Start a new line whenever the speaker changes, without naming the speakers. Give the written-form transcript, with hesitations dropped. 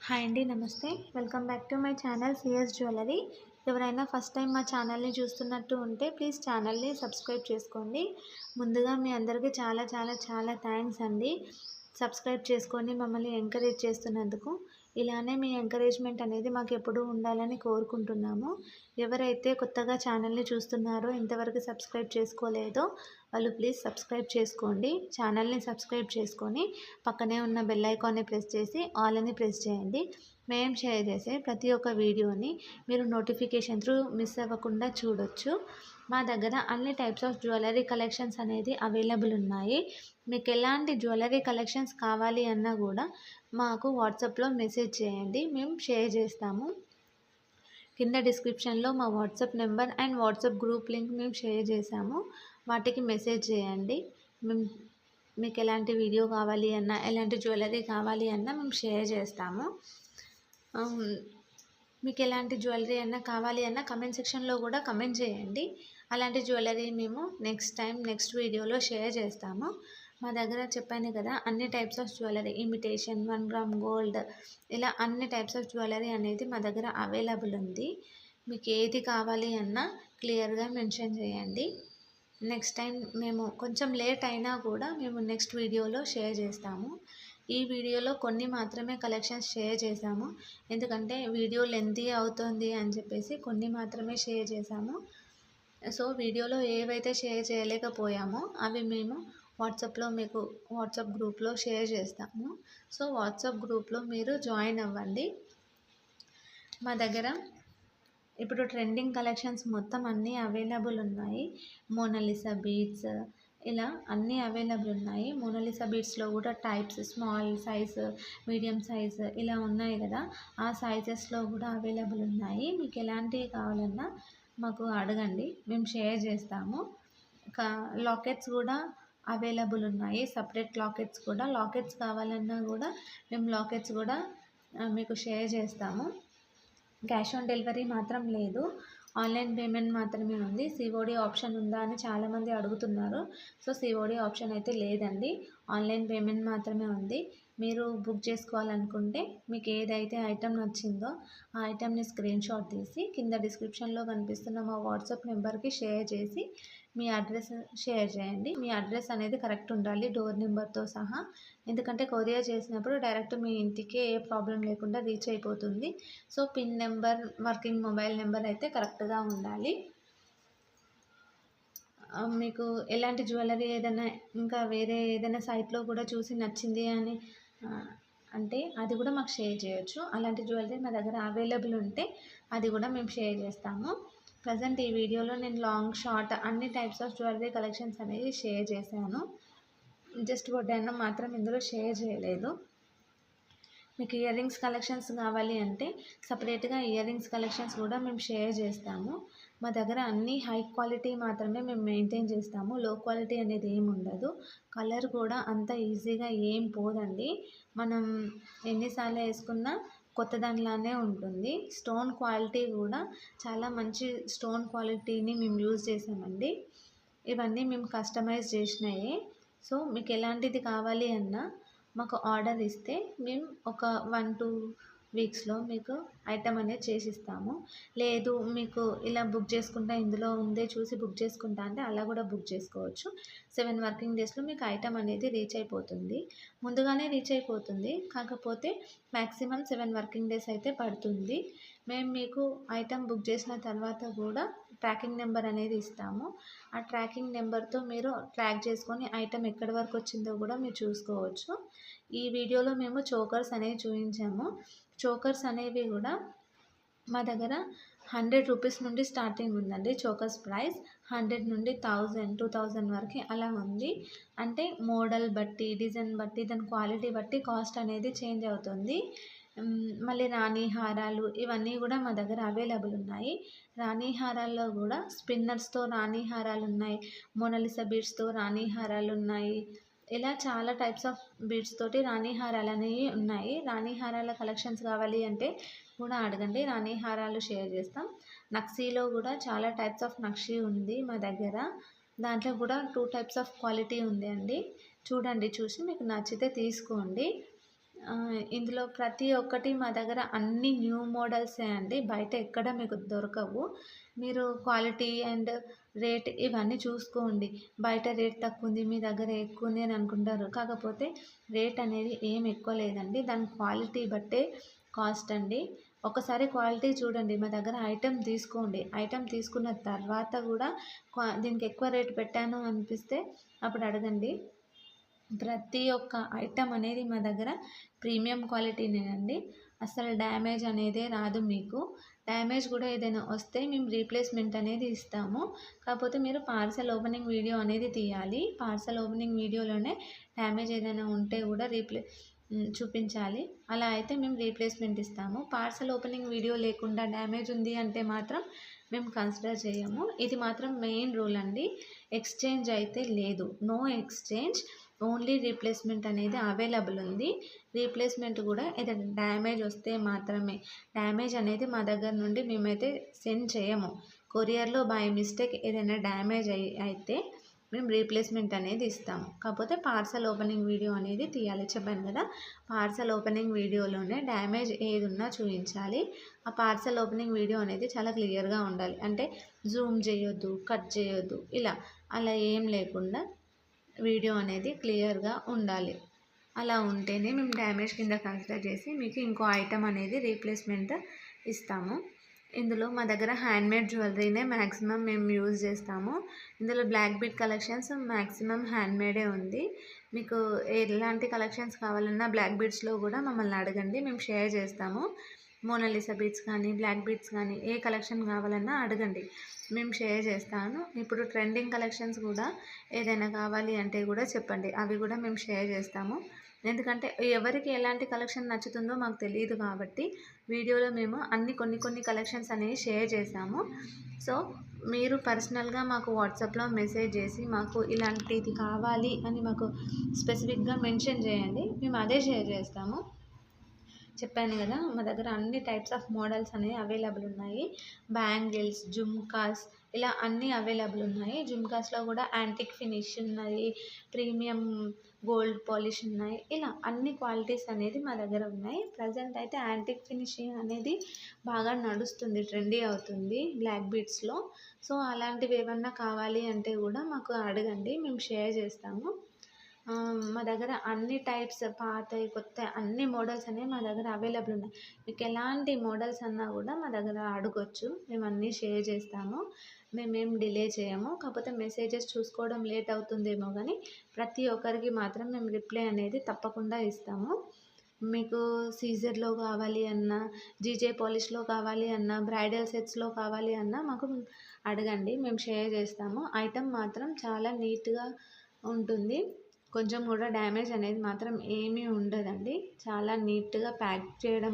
Hi అండి, నమస్తే. Welcome back to my channel CS jewellery. ఎవరైనా ఫస్ట్ టైం మా ఛానల్ని చూస్తున్నట్టు ఉంటే ప్లీజ్ ఛానల్ని సబ్స్క్రైబ్ చేసుకోండి. ముందుగా మీ అందరికీ చాలా చాలా చాలా థ్యాంక్స్ అండి. సబ్స్క్రైబ్ చేసుకొని మమ్మల్ని ఎంకరేజ్ చేస్తున్నందుకు. ఇలానే మీ ఎంకరేజ్మెంట్ అనేది మాకు ఎప్పుడూ ఉండాలని కోరుకుంటున్నాము. ఎవరైతే కొత్తగా ఛానల్ని చూస్తున్నారో, ఇంతవరకు సబ్స్క్రైబ్ చేసుకోలేదో వాళ్ళు ప్లీజ్ సబ్స్క్రైబ్ చేసుకోండి. ఛానల్ని సబ్స్క్రైబ్ చేసుకొని పక్కనే ఉన్న బెల్ ఐకాన్ని ప్రెస్ చేసి ఆల్ అని ప్రెస్ చేయండి. మేము షేర్ చేసే ప్రతి ఒక్క వీడియోని మీరు నోటిఫికేషన్ త్రూ మిస్ అవ్వకుండా చూడొచ్చు. మా దగ్గర అన్ని టైప్స్ ఆఫ్ జ్యువెలరీ కలెక్షన్స్ అనేది అవైలబుల్ ఉన్నాయి. మీకు ఎలాంటి జ్యువెలరీ కలెక్షన్స్ కావాలి అన్నా కూడా మాకు వాట్సాప్లో మెసేజ్ చేయండి, మేము షేర్ చేస్తాము. కింద డిస్క్రిప్షన్లో మా WhatsApp number and WhatsApp group link మేము షేర్ చేసాము. వాటికి మెసేజ్ చేయండి. మేము మీకు ఎలాంటి వీడియో కావాలి అన్నా, ఎలాంటి జ్యువెలరీ కావాలి అన్నా మేము షేర్ చేస్తాము. మీకు ఎలాంటి జ్యువెలరీ అన్నా కావాలి అన్నా కమెంట్ సెక్షన్లో కూడా కమెంట్ చేయండి. అలాంటి జ్యువెలరీ మేము నెక్స్ట్ వీడియోలో షేర్ చేస్తాము. మా దగ్గర చెప్పాను కదా, అన్ని types of jewellery, imitation, 1 gram gold, ఇలా అన్ని టైప్స్ ఆఫ్ జ్యువెలరీ అనేది మా దగ్గర అవైలబుల్ ఉంది. మీకు ఏది కావాలి అన్నా క్లియర్గా మెన్షన్ చేయండి. నెక్స్ట్ టైం మేము కొంచెం లేట్ అయినా కూడా మేము నెక్స్ట్ వీడియోలో షేర్ చేస్తాము. ఈ వీడియోలో కొన్ని మాత్రమే కలెక్షన్స్ షేర్ చేశాము, ఎందుకంటే వీడియో లెంతీ అవుతుంది అని చెప్పేసి కొన్ని మాత్రమే షేర్ చేశాము. సో వీడియోలో ఏవైతే షేర్ చేయలేకపోయామో అవి మేము వాట్సాప్లో మీకు వాట్సాప్ గ్రూప్లో షేర్ చేస్తాము. సో వాట్సాప్ గ్రూప్లో మీరు జాయిన్ అవ్వండి. మా దగ్గర ఇప్పుడు ట్రెండింగ్ కలెక్షన్స్ మొత్తం అన్నీ అవైలబుల్ ఉన్నాయి. మోనాలిసా బీడ్స్, ఇలా అన్నీ అవైలబుల్ ఉన్నాయి. మోనాలిసా బీడ్స్లో కూడా types, small size, medium size ఇలా ఉన్నాయి కదా, ఆ సైజెస్లో కూడా అవైలబుల్ ఉన్నాయి. మీకు ఎలాంటివి కావాలన్నా మాకు అడగండి, మేము షేర్ చేస్తాము. లాకెట్స్ కూడా అవైలబుల్ ఉన్నాయి. సపరేట్ లాకెట్స్ కావాలన్నా కూడా మేము లాకెట్స్ కూడా మీకు షేర్ చేస్తాము. క్యాష్ ఆన్ డెలివరీ మాత్రం లేదు, ఆన్లైన్ పేమెంట్ మాత్రమే ఉంది. సిఓడి ఆప్షన్ ఉందా అని చాలామంది అడుగుతున్నారు. సో సిఓడి ఆప్షన్ అయితే లేదండి, ఆన్లైన్ పేమెంట్ మాత్రమే ఉంది. మీరు బుక్ చేసుకోవాలనుకుంటే మీకు ఏదైతే ఐటెం నచ్చిందో ఆ ఐటెంని స్క్రీన్ షాట్ తీసి కింద డిస్క్రిప్షన్లో కనిపిస్తున్న మా వాట్సాప్ నెంబర్కి షేర్ చేసి మీ అడ్రస్ షేర్ చేయండి. మీ అడ్రస్ అనేది కరెక్ట్ ఉండాలి, డోర్ నెంబర్తో సహా. ఎందుకంటే కొరియర్ చేసినప్పుడు డైరెక్ట్ మీ ఇంటికే ఏ ప్రాబ్లం లేకుండా రీచ్ అయిపోతుంది. So pin number, working mobile number అయితే కరెక్ట్గా ఉండాలి. మీకు ఎలాంటి జ్యువెలరీ ఏదైనా ఇంకా వేరే ఏదైనా సైట్లో కూడా చూసి నచ్చింది అని అంటే అది కూడా మాకు షేర్ చేయొచ్చు. అలాంటి జ్యువెలరీ మా దగ్గర అవైలబుల్ ఉంటే అది కూడా మేము షేర్ చేస్తాము. ప్రజెంట్ ఈ వీడియోలో నేను లాంగ్, షార్ట్ అన్ని టైప్స్ ఆఫ్ జ్యువెలరీ కలెక్షన్స్ అనేది షేర్ చేశాను. జస్ట్ వడ్డానం మాత్రం ఇందులో షేర్ చేయలేదు. మీకు ఇయర్ రింగ్స్ కలెక్షన్స్ కావాలి అంటే సపరేట్గా ఇయర్ రింగ్స్ కలెక్షన్స్ కూడా మేము షేర్ చేస్తాము. మా దగ్గర అన్నీ హై క్వాలిటీ మాత్రమే మేము మెయింటైన్ చేస్తాము, లో క్వాలిటీ అనేది ఏమి ఉండదు. కలర్ కూడా అంత ఈజీగా ఏం పోదండి, మనం ఎన్నిసార్లు వేసుకున్నా కొత్త దానిలానే ఉంటుంది. స్టోన్ క్వాలిటీ కూడా చాలా మంచి స్టోన్ క్వాలిటీని మేము యూజ్ చేసామండి. ఇవన్నీ మేము కస్టమైజ్ చేసినాయి. సో మీకు ఎలాంటిది కావాలి అన్నా మాకు ఆర్డర్ ఇస్తే మేము ఒక 1-2 వీక్స్లో మీకు ఐటమ్ అనేది చేసిస్తాము. లేదు మీకు ఇలా బుక్ చేసుకుంటా, ఇందులో ఉందే చూసి బుక్ చేసుకుంటా అంటే అలా కూడా బుక్ చేసుకోవచ్చు. 7 వర్కింగ్ డేస్లో మీకు ఐటమ్ అనేది రీచ్ అయిపోతుంది. ముందుగానే రీచ్ అయిపోతుంది, కాకపోతే మ్యాక్సిమం 7 వర్కింగ్ డేస్ అయితే పడుతుంది. మేము మీకు ఐటమ్ బుక్ చేసిన తర్వాత కూడా ట్రాకింగ్ నెంబర్ అనేది ఇస్తాము. ఆ ట్రాకింగ్ నెంబర్తో మీరు ట్రాక్ చేసుకొని ఐటమ్ ఎక్కడి వరకు వచ్చిందో కూడా మీరు చూసుకోవచ్చు. ఈ వీడియోలో మేము చోకర్స్ అనేవి చూపించాము. చోకర్స్ అనేవి కూడా మా దగ్గర 100 రూపీస్ నుండి స్టార్టింగ్ ఉందండి. చోకర్స్ ప్రైస్ 100 నుండి 1000, 2000 వరకు అలా ఉంది. అంటే మోడల్ బట్టి, డిజైన్ బట్టి, దాని క్వాలిటీ బట్టి కాస్ట్ అనేది చేంజ్ అవుతుంది. మళ్ళీ రాణి హారాలు ఇవన్నీ కూడా మా దగ్గర అవైలబుల్ ఉన్నాయి. రాణి హారాల్లో కూడా స్పిన్నర్స్తో రాణి హారాలు ఉన్నాయి, మోనాలిసా బీడ్స్తో రాణి హారాలు ఉన్నాయి. ఇలా చాలా టైప్స్ ఆఫ్ బీడ్స్ తోటి రాణి హారాలు అనేవి ఉన్నాయి. రాణి హారాల కలెక్షన్స్ కావాలి అంటే కూడా అడగండి, రాణి హారాలు షేర్ చేస్తాం. నక్షీలో కూడా చాలా టైప్స్ ఆఫ్ నక్షీ ఉంది మా దగ్గర. దాంట్లో కూడా 2 టైప్స్ ఆఫ్ క్వాలిటీ ఉంది అండి. చూడండి, చూసి మీకు నచ్చితే తీసుకోండి. ఇందులో ప్రతి ఒక్కటి మా దగ్గర అన్ని న్యూ మోడల్సే అండి. బయట ఎక్కడ మీకు దొరకవు. మీరు క్వాలిటీ అండ్ రేట్ ఇవన్నీ చూసుకోండి. బయట రేట్ తక్కువుంది, మీ దగ్గర ఎక్కువుంది అని అనుకుంటారు. కాకపోతే రేట్ అనేది ఏం ఎక్కువ లేదండి. దాని క్వాలిటీ బట్టే కాస్ట్ అండి. ఒకసారి క్వాలిటీ చూడండి. మా దగ్గర ఐటెమ్ తీసుకోండి. ఐటెమ్ తీసుకున్న తర్వాత కూడా దీనికి ఎక్కువ రేట్ పెట్టాను అనిపిస్తే అప్పుడు అడగండి. ప్రతి ఒక్క ఐటెం అనేది మా దగ్గర ప్రీమియం క్వాలిటీనేనండి. అస్సలు డ్యామేజ్ అనేదే రాదు మీకు. డ్యామేజ్ కూడా ఏదైనా వస్తే మేము రీప్లేస్మెంట్ అనేది ఇస్తాము. కాకపోతే మీరు పార్సెల్ ఓపెనింగ్ వీడియో అనేది తీయాలి. పార్సెల్ ఓపెనింగ్ వీడియోలోనే డ్యామేజ్ ఏదైనా ఉంటే కూడా చూపించాలి. అలా అయితే మేము రీప్లేస్మెంట్ ఇస్తాము. పార్సెల్ ఓపెనింగ్ వీడియో లేకుండా డ్యామేజ్ ఉంది అంటే మాత్రం మేము కన్సిడర్ చేయము. ఇది మాత్రం మెయిన్ రూల్ అండి. ఎక్స్చేంజ్ అయితే లేదు. No exchange. ఓన్లీ రీప్లేస్మెంట్ అనేది అవైలబుల్ ఉంది. రీప్లేస్మెంట్ కూడా ఏదైనా డ్యామేజ్ వస్తే మాత్రమే. డ్యామేజ్ అనేది మా దగ్గర నుండి మేమైతే సెండ్ చేయము. కొరియర్లో బై మిస్టేక్ ఏదైనా డ్యామేజ్ అయితే మేము రీప్లేస్మెంట్ అనేది ఇస్తాము. కాకపోతే పార్సెల్ ఓపెనింగ్ వీడియో అనేది తీయాలి. చెప్పాను కదా, పార్సెల్ ఓపెనింగ్ వీడియోలోనే డ్యామేజ్ ఏది ఉన్నా చూపించాలి. ఆ పార్సెల్ ఓపెనింగ్ వీడియో అనేది చాలా క్లియర్గా ఉండాలి. అంటే జూమ్ చేయొద్దు, కట్ చేయొద్దు, అలా ఏం లేకుండా వీడియో అనేది క్లియర్గా ఉండాలి. అలా ఉంటేనే మేము డ్యామేజ్ కింద కన్సిడర్ చేసి మీకు ఇంకో ఐటెం అనేది రీప్లేస్మెంట్ ఇస్తాము. ఇందులో మా దగ్గర హ్యాండ్మేడ్ జ్యువెలరీనే మ్యాక్సిమం మేము యూజ్ చేస్తాము. ఇందులో బ్లాక్ బీడ్ కలెక్షన్స్ మ్యాక్సిమం హ్యాండ్మేడే ఉంది. మీకు ఎలాంటి కలెక్షన్స్ కావాలన్నా బ్లాక్ బీడ్స్లో కూడా మమ్మల్ని అడగండి, మేము షేర్ చేస్తాము. మోనాలిసా బీడ్స్ కానీ, బ్లాక్ బీడ్స్ కానీ ఏ కలెక్షన్ కావాలన్నా అడగండి, మేము షేర్ చేస్తాను. ఇప్పుడు ట్రెండింగ్ కలెక్షన్స్ కూడా ఏదైనా కావాలి అంటే కూడా చెప్పండి, అవి కూడా మేము షేర్ చేస్తాము. ఎందుకంటే ఎవరికి ఎలాంటి కలెక్షన్ నచ్చుతుందో మాకు తెలియదు కాబట్టి వీడియోలో మేము కొన్ని కలెక్షన్స్ అనేవి షేర్ చేసాము. సో మీరు పర్సనల్గా మాకు వాట్సాప్లో మెసేజ్ చేసి మాకు ఇలాంటిది కావాలి అని మాకు స్పెసిఫిక్గా మెన్షన్ చేయండి, మేము అదే షేర్ చేస్తాము. చెప్పాను కదా, మా దగ్గర అన్ని టైప్స్ ఆఫ్ మోడల్స్ అనేవి అవైలబుల్ ఉన్నాయి. బ్యాంగిల్స్, జుమ్కాస్ ఇలా అన్నీ అవైలబుల్ ఉన్నాయి. జుమ్కాస్లో కూడా యాంటిక్ ఫినిష్ ఉన్నాయి, ప్రీమియం గోల్డ్ పాలిష్ ఉన్నాయి. ఇలా అన్ని క్వాలిటీస్ అనేది మా దగ్గర ఉన్నాయి. ప్రజెంట్ అయితే యాంటిక్ ఫినిషింగ్ అనేది బాగా నడుస్తుంది, ట్రెండీ అవుతుంది బ్లాక్ బీడ్స్లో. సో అలాంటివి ఏమన్నా కావాలి అంటే కూడా మాకు అడగండి, మేము షేర్ చేస్తాము. మా దగ్గర అన్ని టైప్స్ పాతవి, కొత్తవి అన్ని మోడల్స్ అనేవి మా దగ్గర అవైలబుల్ ఉన్నాయి. మీకు ఎలాంటి మోడల్స్ అన్నా కూడా మా దగ్గర అడగొచ్చు, మేము అన్నీ షేర్ చేస్తాము. మేమేం డిలే చేయము. కాకపోతే మెసేజెస్ చూసుకోవడం లేట్ అవుతుందేమో కానీ ప్రతి ఒక్కరికి మాత్రం మేము రిప్లై అనేది తప్పకుండా ఇస్తాము. మీకు సీజర్లో కావాలి అన్నా, జీజే పాలిష్లో కావాలి అన్నా, బ్రైడల్ సెట్స్లో కావాలి అన్నా మాకు అడగండి, మేము షేర్ చేస్తాము. ఐటమ్ మాత్రం చాలా నీట్గా ఉంటుంది. కొంచెం కూడా డ్యామేజ్ అనేది మాత్రం ఏమీ ఉండదండి. చాలా నీట్గా ప్యాక్ చేయడం